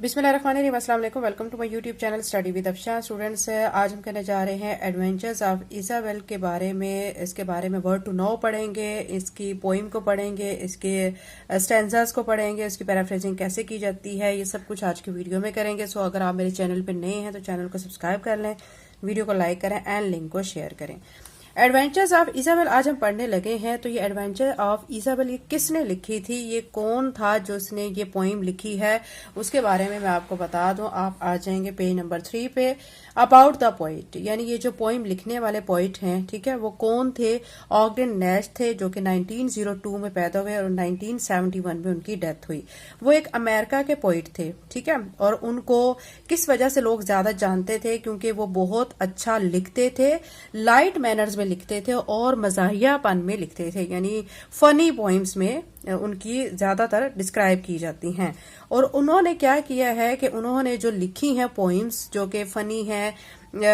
बिस्मिल्लाहिर्रहमानिर्रहीम, अस्सलाम वालेकुम। Welcome to my YouTube channel study with Afsha. Students, आज हम करने जा रहे हैं एडवेंचर्स ऑफ इजाबेल के बारे में। इसके बारे में वर्ड टू नो पढ़ेंगे, इसकी पोइम को पढ़ेंगे, इसके स्टैंजास को पढ़ेंगे, इसकी पैराफ्रेजिंग कैसे की जाती है, ये सब कुछ आज की वीडियो में करेंगे। सो अगर आप मेरे चैनल पर नए हैं तो चैनल को सब्सक्राइब कर लें, वीडियो को लाइक करें एंड लिंक को शेयर करें। एडवेंचर्स ऑफ इजाबेल आज हम पढ़ने लगे हैं। तो ये एडवेंचर ऑफ इजाबेल ये किसने लिखी थी, ये कौन था जो उसने ये पोइम लिखी है, उसके बारे में मैं आपको बता दूं। आप आ जाएंगे पेज नंबर 3 पे। अबाउट द पोइट, यानी ये जो पोइम लिखने वाले पोइट हैं, ठीक है, वो कौन थे? ऑगडेन नैश थे, जो कि 1902 में पैदा हुए और 1971 में उनकी डेथ हुई। वो एक अमेरिका के पोइट थे, ठीक है, और उनको किस वजह से लोग ज्यादा जानते थे? क्योंकि वो बहुत अच्छा लिखते थे, लाइट मैनर्स में लिखते थे और मजाहियापन में लिखते थे, यानी फनी पोइम्स में उनकी ज्यादातर डिस्क्राइब की जाती हैं। और उन्होंने क्या किया है कि उन्होंने जो लिखी हैं पोइम्स जो कि फनी है,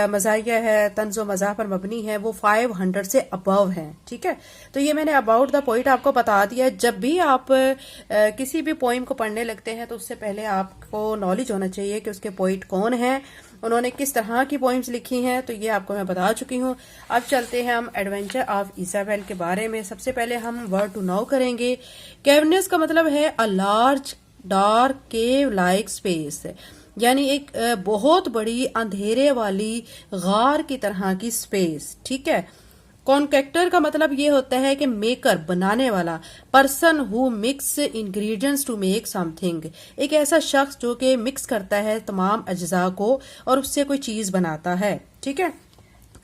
मजाहिया है, तंज़ो मज़ाह पर मबनी है, वो 500 से अबव है, ठीक है। तो ये मैंने अबाउट द पोइट आपको बता दिया। जब भी आप किसी भी पोइम को पढ़ने लगते हैं तो उससे पहले आपको नॉलेज होना चाहिए कि उसके पोइट कौन है, उन्होंने किस तरह की पोइम्स लिखी हैं। तो ये आपको मैं बता चुकी हूँ। अब चलते हैं हम एडवेंचर ऑफ इजाबेल के बारे में। सबसे पहले हम वर्ड टू नो करेंगे। कैवनेस का मतलब है a large dark cave like space, यानी एक बहुत बड़ी अंधेरे वाली गार की तरह की स्पेस, ठीक है। कॉन्केक्टर का मतलब ये होता है कि मेकर, बनाने वाला, person who mix ingredients to make something, एक ऐसा शख्स जो कि मिक्स करता है तमाम अज्जा को और उससे कोई चीज बनाता है, ठीक है।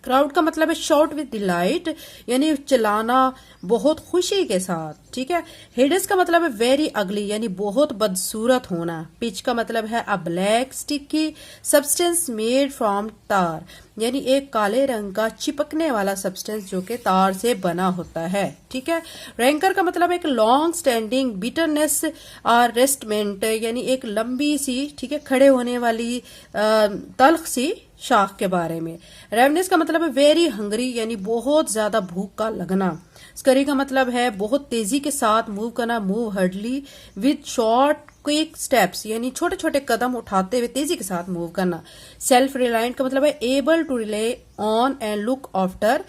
क्राउड का मतलब है शॉट विद डिलाइट, यानी चिल्लाना बहुत खुशी के साथ, ठीक है। हिडेस का मतलब है वेरी अगली, यानी बहुत बदसूरत होना। पिच का मतलब है अ black sticky substance made from तार, यानी एक काले रंग का चिपकने वाला सब्सटेंस जो कि तार से बना होता है, ठीक है। रैंकर का मतलब एक लॉन्ग स्टैंडिंग बिटरनेस और रेस्टमेंट, यानी एक लंबी सी, ठीक है, खड़े होने वाली तल्ख सी शाख के बारे में। रेवनेस का मतलब है वेरी हंगरी, यानी बहुत ज्यादा भूख का लगना। स्करी का मतलब है बहुत तेजी के साथ मूव करना, move hardly with short quick steps, यानी छोटे छोटे कदम उठाते हुए तेजी के साथ मूव करना। सेल्फ रिलायंट का मतलब है able to rely on and look after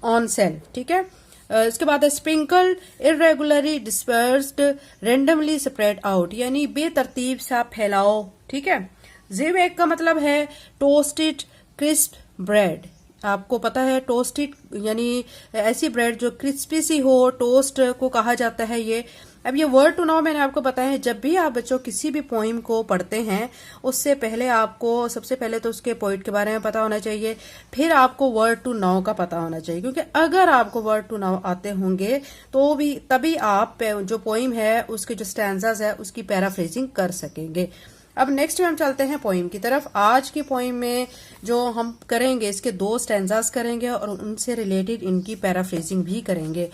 on self, ठीक है। इसके बाद है sprinkle irregularly dispersed randomly spread out, यानी बेतरतीब सा फैलाओ, ठीक है। ज़ेवेक का मतलब है टोस्टेड क्रिस्प ब्रेड। आपको पता है टोस्टेड यानी ऐसी ब्रेड जो क्रिस्पी सी हो, टोस्ट को कहा जाता है ये। अब ये वर्ड टू नो मैंने आपको बताया है। जब भी आप बच्चों किसी भी पोइम को पढ़ते हैं उससे पहले आपको सबसे पहले तो उसके पोइट के बारे में पता होना चाहिए, फिर आपको वर्ड टू नो का पता होना चाहिए, क्योंकि अगर आपको वर्ड टू नो आते होंगे तो भी तभी आप जो पोइम है उसके जो स्टैंजास है उसकी पैराफ्रेजिंग कर सकेंगे। अब नेक्स्ट में हम चलते हैं पोइम की तरफ। आज की पोइम में जो हम करेंगे इसके 2 स्टैंजास करेंगे और उनसे रिलेटेड इनकी पैराफ्रेजिंग भी करेंगे।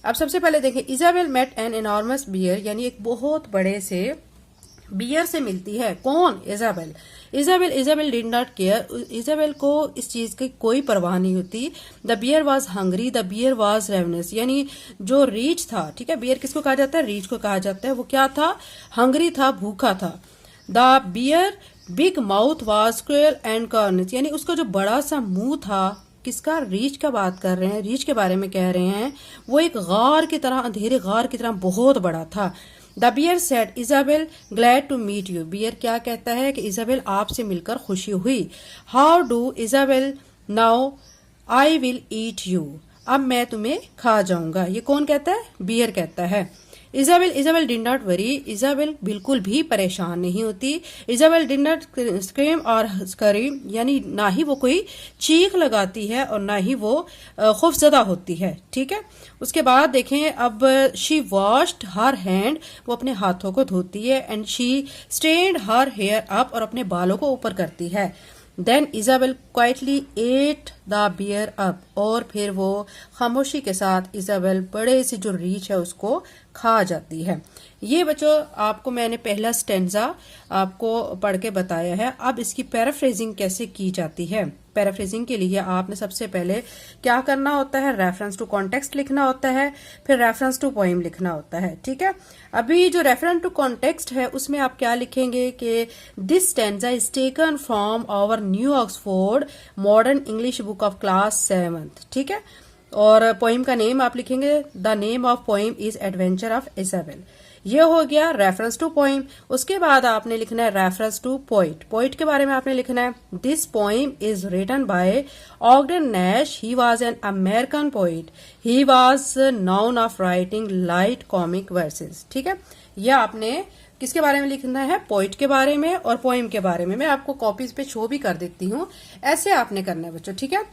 अब सबसे पहले देखें, Isabel met an enormous bear, यानी एक बहुत बड़े से बियर से मिलती है। कौन? Isabel. Isabel did not care, Isabel को इस चीज की कोई परवाह नहीं होती। The bear was hungry, the bear was ravenous, यानी जो रीच था, ठीक है, बियर किसको कहा जाता है? रीच को कहा जाता है। वो क्या था? हंगरी था, भूखा था। The bear big mouth was cruel and cornish, यानी उसका जो बड़ा सा मुंह था, किसका? रीछ का बात कर रहे हैं, रीछ के बारे में कह रहे हैं। वो एक गार की तरह, अंधेरे गार की तरह बहुत बड़ा था। The bear said Isabel glad to meet you, bear क्या कहता है कि इजाबेल आपसे मिलकर खुशी हुई। How do Isabel, now I will eat you, अब मैं तुम्हें खा जाऊंगा। ये कौन कहता है? बियर कहता है। Isabel did not worry, Isabel बिल्कुल भी परेशान नहीं होती। इजाबेल डिड नॉट स्क्रीम और स्करीम, यानी ना ही वो कोई चीख लगाती है और ना ही वो खौफजदा होती है, ठीक है। उसके बाद देखें, अब शी वॉश्ड हर हैंड, वो अपने हाथों को धोती है। And she straightened her hair up, और अपने बालों को ऊपर करती है। Then Isabel quietly ate the bear up, और फिर वो खामोशी के साथ इजाबेल बड़े सी जो रीछ है उसको खा जाती है। ये बच्चों आपको मैंने पहला स्टेंजा आपको पढ़ के बताया है। अब इसकी पैराफ्रेजिंग कैसे की जाती है। पैराफ्रेजिंग के लिए आपने सबसे पहले क्या करना होता है, रेफरेंस टू कॉन्टेक्स्ट लिखना होता है, फिर रेफरेंस टू पोइम लिखना होता है। ठीक है, अभी जो रेफरेंस टू कॉन्टेक्स्ट है उसमें आप क्या लिखेंगे कि this stanza is taken from our New Oxford Modern English book of class 7th। ठीक है, और पोइम का नेम आप लिखेंगे the name of poem is adventure of Isabel. ये हो गया रेफरेंस टू पोइम। उसके बाद आपने लिखना है रेफरेंस टू पोइट। पोइट के बारे में आपने लिखना है this poem is written by Ogden Nash, he was an American poet, he was known of writing light comic verses. ठीक है, यह आपने किसके बारे में लिखना है, पोइट के बारे में और पोइम के बारे में। मैं आपको कॉपीज पे शो भी कर देती हूँ, ऐसे आपने करना है बच्चों। ठीक है,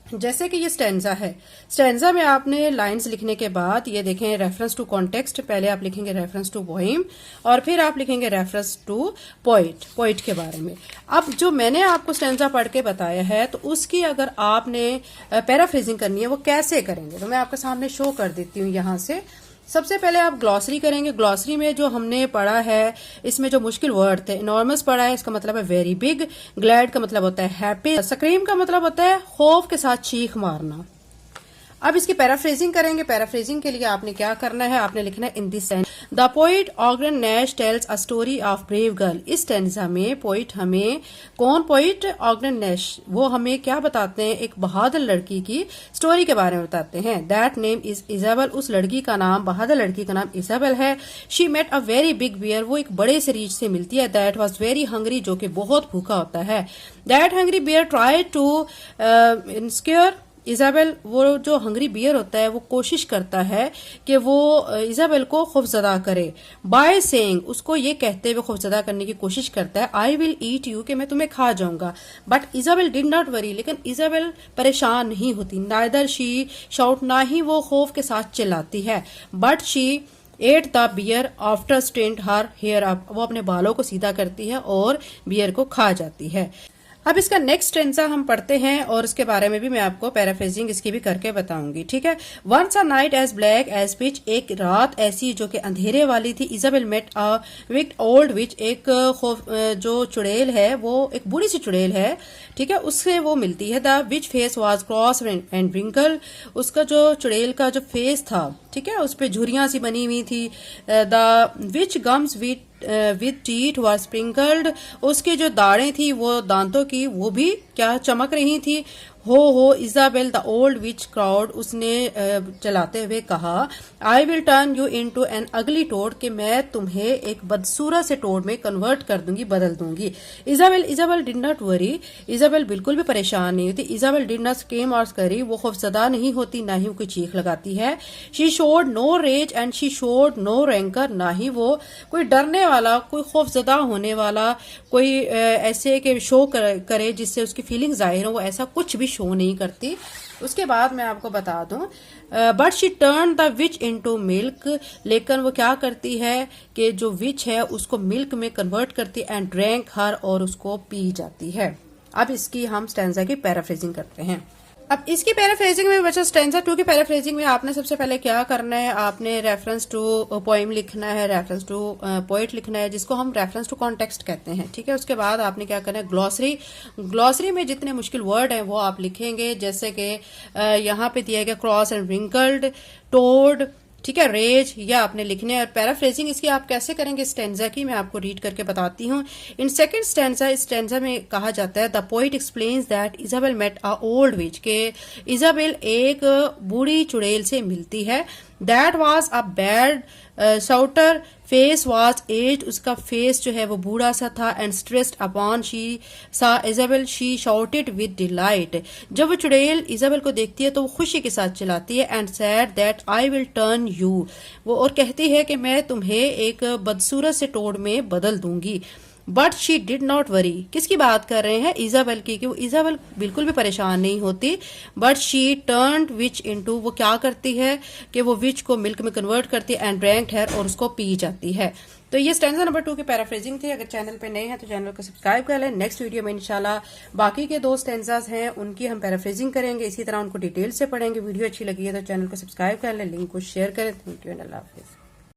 जैसे कि ये स्टेंजा है, स्टेंजा में आपने लाइंस लिखने के बाद ये देखें रेफरेंस टू कॉन्टेक्स्ट, पहले आप लिखेंगे रेफरेंस टू पोइम और फिर आप लिखेंगे रेफरेंस टू पोइट, पोइट के बारे में। अब जो मैंने आपको स्टेंजा पढ़ के बताया है तो उसकी अगर आपने पैराफ्रेजिंग करनी है वो कैसे करेंगे, तो मैं आपके सामने शो कर देती हूँ। यहाँ से सबसे पहले आप ग्लॉसरी करेंगे। ग्लॉसरी में जो हमने पढ़ा है इसमें जो मुश्किल वर्ड थे, इनॉर्मस पढ़ा है, इसका मतलब है वेरी बिग, ग्लैड का मतलब होता है हैप्पी, स्क्रीम का मतलब होता है खौफ के साथ चीख मारना। अब इसकी पैराफ्रेजिंग करेंगे। पैराफ्रेजिंग के लिए आपने क्या करना है, आपने लिखना है in this sense the poet Ogden Nash tells a story of brave girl. इस स्टेंजा में पोइट हमें, कौन पोइट, ऑगडेन नैश, वो हमें क्या बताते हैं, एक बहादुर लड़की की स्टोरी के बारे में बताते हैं। दैट नेम इज इजाबेल, उस लड़की का नाम, बहादुर लड़की का नाम इजाबेल है। She met a very big bear, वो एक बड़े से रीछ से मिलती है। दैट वॉज वेरी हंग्री, जो कि बहुत भूखा होता है। That hungry bear try to insecure Isabel, वो जो हंग्री बियर होता है वो कोशिश करता है कि वो इजाबेल को खौफजदा करे। बाय सेइंग, उसको ये कहते हुए खौफजदा करने की कोशिश करता है, आई विल ईट यू, कि मैं तुम्हें खा जाऊंगा। But Isabel did not worry, लेकिन इजाबेल परेशान नहीं होती। नाइदर शी शाउट, ना ही वो खौफ के साथ चिल्लाती है। But she ate the bear after straightened her hair up, वो अपने बालों को सीधा करती है और बियर को खा जाती है। अब इसका नेक्स्ट स्टेंजा हम पढ़ते हैं और इसके बारे में भी मैं आपको पैराफ्रेजिंग इसकी भी करके बताऊंगी। ठीक है, once a night as black as pitch, एक रात ऐसी जो कि अंधेरे वाली थी। Isabel met a wicked old witch, एक जो चुड़ैल है वो एक बूढ़ी सी चुड़ैल है। ठीक है, उससे वो मिलती है। The which face was cross and wrinkle, उसका जो चुड़ैल का जो फेस था, ठीक है, उस पे झुर्रियां सी बनी हुई थी। The which gums with teeth were sprinkled, उसकी जो दाढ़ें थी वो दांतों की वो भी क्या चमक रही थी। Ho Isabel the old witch crowed, उसने चलाते हुए कहा, I will turn you into an ugly toad, कि मैं तुम्हें एक बदसूरत से टोड में कन्वर्ट कर दूंगी, बदल दूंगी। Isabel did not worry, Isabel बिल्कुल भी परेशान नहीं होती। इजाबेल डिड नॉट स्केम और स्करी, वो खौफजदा नहीं होती, ना ही कोई चीख लगाती है। She showed no rage and she showed no rancour, ना ही वो कोई डरने वाला, कोई खौफजदा होने वाला, कोई ऐसे के शो करे जिससे उसकी फीलिंग जाहिर हो, वो ऐसा कुछ भी शो नहीं करती। उसके बाद मैं आपको बता दूं, but she turn the which into milk, लेकिन वो क्या करती है कि जो विच है उसको मिल्क में कन्वर्ट करती है। एंड ड्रैंक हर, और उसको पी जाती है। अब इसकी हम स्टेंजा की पैराफ्रेजिंग करते हैं। अब इसकी पैराफ्रेजिंग में बच्चा स्टेंजा 2 की पैराफ्रेजिंग में आपने सबसे पहले क्या करना है, आपने रेफरेंस टू पोइम लिखना है, रेफरेंस टू पोइट लिखना है, जिसको हम रेफरेंस टू कॉन्टेक्स्ट कहते हैं। ठीक है, उसके बाद आपने क्या करना है, ग्लॉसरी में जितने मुश्किल वर्ड हैं वो आप लिखेंगे। जैसे कि यहाँ पे दिया गया क्रॉस एंड रिंकल्ड, टोड, ठीक है, रेज, या आपने लिखने हैं। और पैराफ्रेजिंग इसकी आप कैसे करेंगे स्टेंजा की, मैं आपको रीड करके बताती हूँ। इन सेकंड स्टेंजा, इस स्टेंजा में कहा जाता है, the poet explains that Isabel met a old witch, के इजाबेल एक बूढ़ी चुड़ैल से मिलती है। That was a bad shouter, face was as, उसका फेस जो है वो बूढ़ा सा था। And stressed upon she saw Isabel, she shouted with delight, जब वो चुड़ैल इजाबेल को देखती है तो वो खुशी के साथ चिल्लाती है। And sad that I will turn you, वो और कहती है कि मैं तुम्हें एक बदसूरत से टोड में बदल दूंगी। But she did not worry, किसकी बात कर रहे हैं, इजाबेल की, कि वो इजाबेल बिल्कुल भी परेशान नहीं होती। But she turned which into, वो क्या करती है कि वो विच को मिल्क में कन्वर्ट करती है। एंड ड्रैंक्ड हर, और उसको पी जाती है। तो ये स्टैंजा नंबर 2 की पैराफ्रेजिंग थी। अगर चैनल पे नए हैं तो चैनल को सब्सक्राइब कर लें। नेक्स्ट वीडियो में इंशाल्लाह बाकी के 2 स्टैंजाज हैं उनकी हम पैराफ्रेजिंग करेंगे, इसी तरह उनको डिटेल से पढ़ेंगे। वीडियो अच्छी लगी है तो चैनल को सब्सक्राइब कर लें, लिंक को शेयर करें। Thank you and Allah Hafiz.